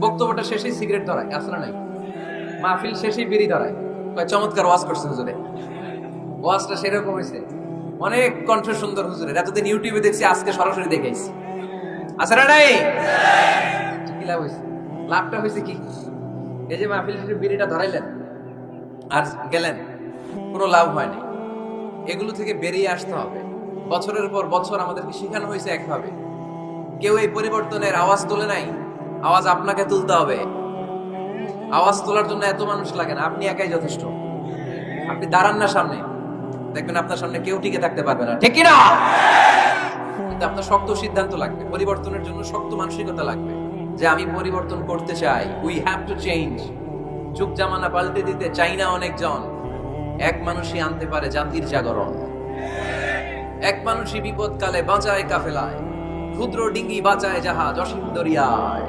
বক্তব্যটা শেষেই সিগারেট ধরায়, আসলে নাই মাহফিল শেষেই বিড়ি ধরায়, কয় চমৎকার ওয়াজ করছে হুজুরে। ওয়াজটা সেরকম হয়েছে, অনেক কণ্ঠ সুন্দর হুজুরের। এতদিন ইউটিউবে দেখছি, আজকে সরাসরি দেখাইছি। আছে না নাই? কি লাভ হয়েছে? লাভটা হয়েছে কি? এই যে মাহফিল শেষে বিড়িটা ধরাইলেন আর গেলেন, কোনো লাভ হয়নি। এগুলো থেকে বেরিয়ে আসতে হবে। বছরের পর বছর আমাদেরকে শেখানো হয়েছে একভাবে, কেউ এই পরিবর্তনের আওয়াজ তোলে নাই। আওয়াজ আপনাকে তুলতে হবে। আওয়াজ তোলার জন্য এত মানুষ লাগে না, আপনি একাই যথেষ্ট। আপনি দাঁড়ান না সামনে, দেখবেন আপনার সামনে কেউ টিকে থাকতে পারবে না, ঠিক কিনা? কিন্তু আপনার শক্ত সিদ্ধান্ত লাগবে, পরিবর্তনের জন্য শক্ত মানসিকতা লাগবে, যে আমি পরিবর্তন করতে চাই। We have to change. যুগ জামানা পাল্টে দিতে চাই না অনেকজন, এক মানুষই আনতে পারে জাতির জাগরণ। এক মানুষই বিপদকালে বাঁচায় কাফেলায়, ক্ষুদ্র ডিঙ্গি বাঁচায় জাহাজ অসীম দরিয়ায়।